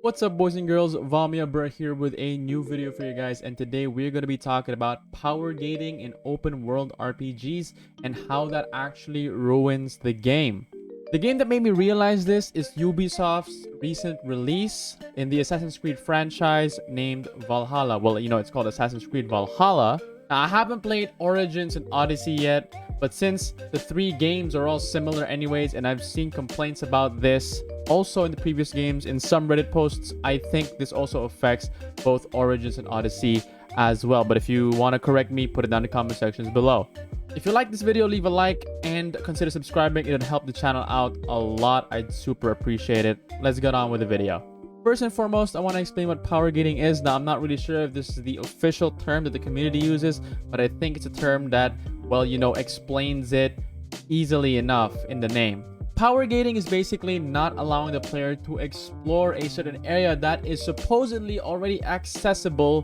What's up, boys and girls? Vamia Bra here with a new video for you guys, and today we're going to be talking about power gating in open world RPGs and how that actually ruins the game. The game that made me realize this is Ubisoft's recent release in the Assassin's Creed franchise named Valhalla. Well, it's called Assassin's Creed Valhalla. Now, I haven't played Origins and Odyssey yet, but since the three games are all similar anyways, and I've seen complaints about this also in the previous games in some Reddit posts, I think this also affects both Origins and Odyssey as well. But if you want to correct me, put it down in the comment sections below. If you like this video, leave a like and consider subscribing. It'll help the channel out a lot. I'd super appreciate it. Let's get on with the video. First and foremost, I want to explain what power gating is. Now, I'm not really sure if this is the official term that the community uses, but I think it's a term that, well, explains it easily enough in the name. Power gating is basically not allowing the player to explore a certain area that is supposedly already accessible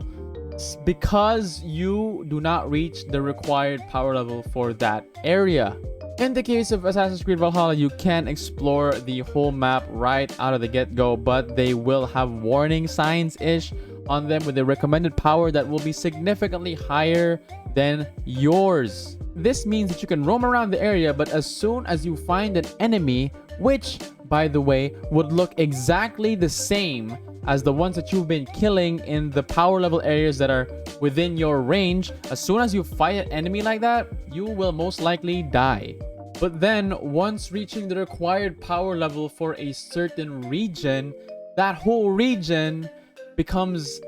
because you do not reach the required power level for that area. In the case of Assassin's Creed Valhalla, you can explore the whole map right out of the get-go, but they will have warning signs-ish on them with a recommended power that will be significantly higher than yours. This means that you can roam around the area, but as soon as you find an enemy, which, by the way, would look exactly the same as the ones that you've been killing in the power level areas that are within your range, as soon as you fight an enemy like that, you will most likely die. But then, once reaching the required power level for a certain region, that whole region becomes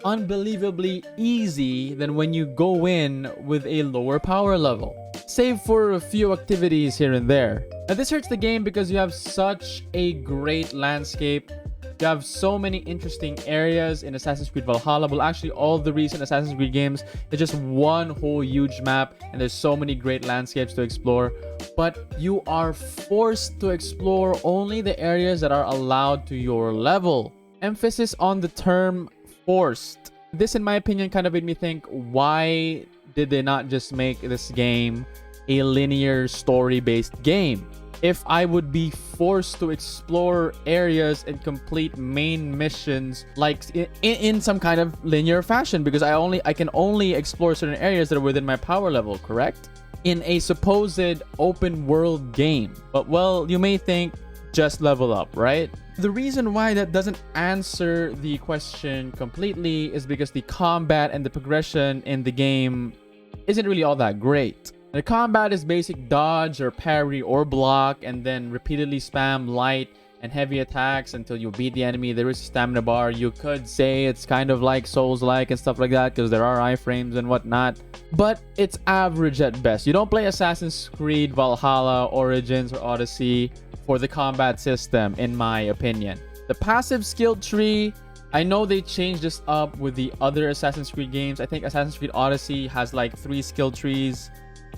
unbelievably easy than when you go in with a lower power level, save for a few activities here and there. Now, this hurts the game because you have such a great landscape. You have so many interesting areas in Assassin's Creed Valhalla. Well, actually, all the recent Assassin's Creed games, it's just one whole huge map, and there's so many great landscapes to explore. But you are forced to explore only the areas that are allowed to your level. Emphasis on the term forced. This, in my opinion, kind of made me think, why did they not just make this game a linear story-based game? If I would be forced to explore areas and complete main missions like in some kind of linear fashion, because I can only explore certain areas that are within my power level, correct? In a supposed open world game. But well, you may think, just level up, right? The reason why that doesn't answer the question completely is because the combat and the progression in the game isn't really all that great. The combat is basic dodge or parry or block, and then repeatedly spam light and heavy attacks until you beat the enemy. There is a stamina bar. You could say it's kind of like Souls-like and stuff like that because there are iframes and whatnot, but it's average at best. You don't play Assassin's Creed Valhalla, Origins, or Odyssey for the combat system, in my opinion. The passive skill tree, I know they changed this up with the other Assassin's Creed games. I think Assassin's Creed Odyssey has like 3 skill trees,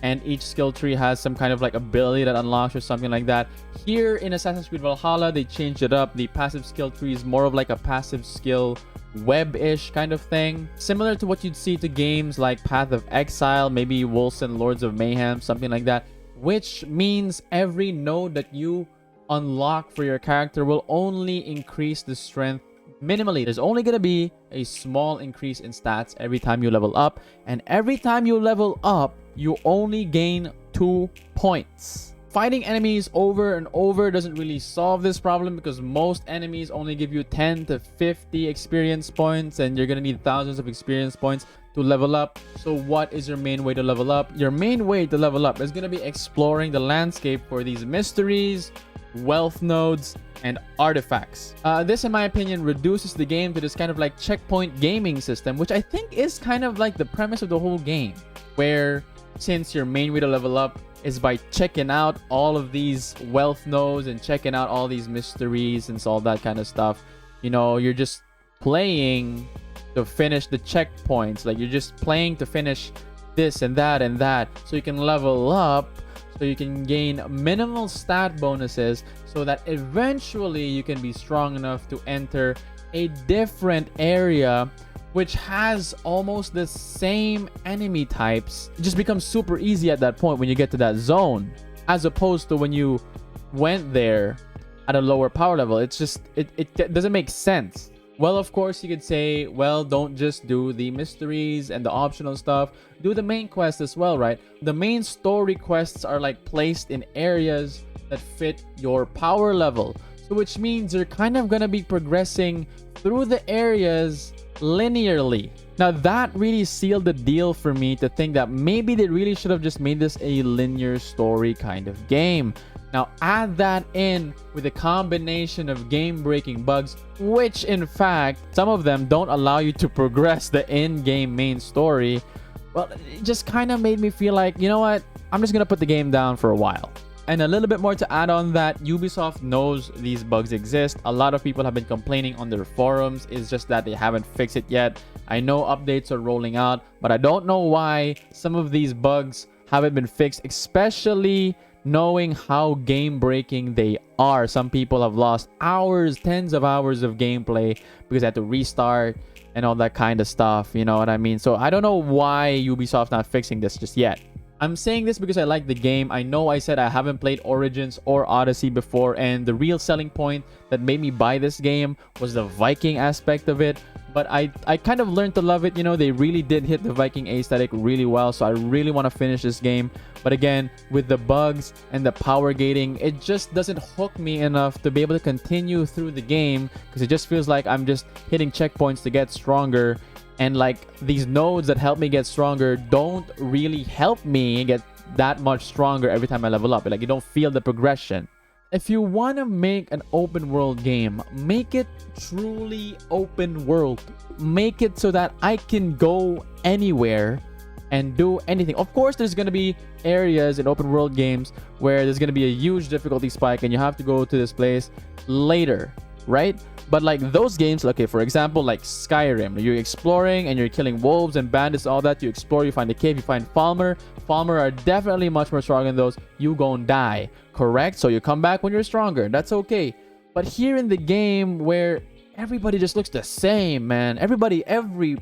and each skill tree has some kind of like ability that unlocks or something like that. Here in Assassin's Creed Valhalla, they changed it up. The passive skill tree is more of like a passive skill web-ish kind of thing, similar to what you'd see to games like Path of Exile, maybe Wolcen Lords of Mayhem, something like that, which means every node that you unlock for your character will only increase the strength minimally. There's only going to be a small increase in stats every time you level up, and every time you level up, you only gain 2 points. Fighting enemies over and over doesn't really solve this problem because most enemies only give you 10 to 50 experience points, and you're going to need thousands of experience points to level up. So what is your main way to level up? Your main way to level up is going to be exploring the landscape for these mysteries, wealth nodes, and artifacts. This, in my opinion, reduces the game to this kind of like checkpoint gaming system, which I think is kind of like the premise of the whole game, where since your main way to level up is by checking out all of these wealth nodes and checking out all these mysteries and all that kind of stuff, you're just playing to finish the checkpoints. Like, you're just playing to finish this and that so you can level up, so you can gain minimal stat bonuses, so that eventually you can be strong enough to enter a different area which has almost the same enemy types. It just becomes super easy at that point when you get to that zone, as opposed to when you went there at a lower power level. It's just it doesn't make sense. Well, of course, you could say, well, don't just do the mysteries and the optional stuff. Do the main quest as well, right? The main story quests are like placed in areas that fit your power level. So which means you're kind of going to be progressing through the areas linearly. Now, that really sealed the deal for me to think that maybe they really should have just made this a linear story kind of game. Now, add that in with a combination of game-breaking bugs, which in fact, some of them don't allow you to progress the in-game main story. Well, it just kind of made me feel like, you know what? I'm just going to put the game down for a while. And a little bit more to add on that, Ubisoft knows these bugs exist. A lot of people have been complaining on their forums. It's just that they haven't fixed it yet. I know updates are rolling out, but I don't know why some of these bugs haven't been fixed, especially knowing how game-breaking they are. Some people have lost hours, tens of hours of gameplay because they had to restart and all that kind of stuff. You know what I mean? So I don't know why Ubisoft's not fixing this just yet. I'm saying this because I like the game. I know I said I haven't played Origins or Odyssey before, and the real selling point that made me buy this game was the Viking aspect of it. But I kind of learned to love it. You know, they really did hit the Viking aesthetic really well, so I really want to finish this game. But again, with the bugs and the power gating, it just doesn't hook me enough to be able to continue through the game, because it just feels like I'm just hitting checkpoints to get stronger. And like these nodes that help me get stronger don't really help me get that much stronger every time I level up. Like, you don't feel the progression. If you want to make an open world game, make it truly open world. Make it so that I can go anywhere and do anything. Of course, there's going to be areas in open world games where there's going to be a huge difficulty spike and you have to go to this place later, right? But like those games, okay, for example, like Skyrim, you're exploring and you're killing wolves and bandits, all that. You explore, you find a cave, you find Falmer. Falmer are definitely much more stronger than those. You gon' die, correct? So you come back when you're stronger. That's okay. But here in the game where everybody just looks the same, man. Every enemy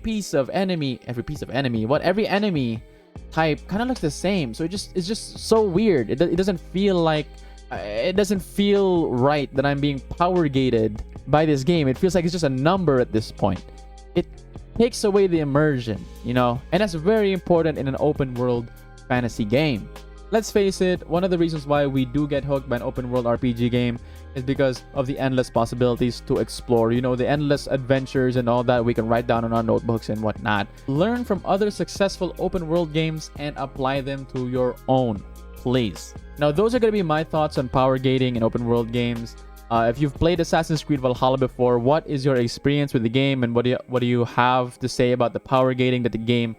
type kind of looks the same. So it's just so weird. It doesn't feel like, it doesn't feel right that I'm being power gated by this game. It feels like it's just a number at this point. It takes away the immersion, you know, and that's very important in an open world fantasy game. Let's face it, one of the reasons why we do get hooked by an open world RPG game is because of the endless possibilities to explore, you know, the endless adventures and all that we can write down on our notebooks and whatnot. Learn from other successful open world games and apply them to your own, please. Now, those are going to be my thoughts on power gating in open world games. If you've played Assassin's Creed Valhalla before, what is your experience with the game, and what do you have to say about the power gating that the game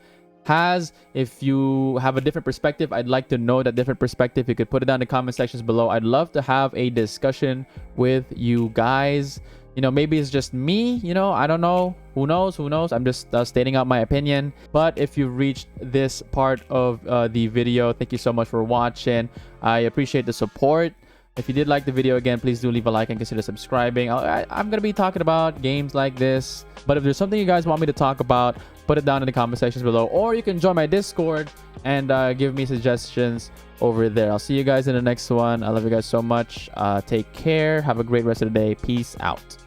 has? If you have a different perspective, I'd like to know that different perspective. You could put it down in the comment sections below. I'd love to have a discussion with you guys. You know, maybe it's just me, you know, I don't know. Who knows? I'm just stating out my opinion. But if you've reached this part of the video, thank you so much for watching. I appreciate the support. If you did like the video, again, please do leave a like and consider subscribing. I'm going to be talking about games like this. But if there's something you guys want me to talk about, put it down in the comment sections below. Or you can join my Discord and give me suggestions over there. I'll see you guys in the next one. I love you guys so much. Take care. Have a great rest of the day. Peace out.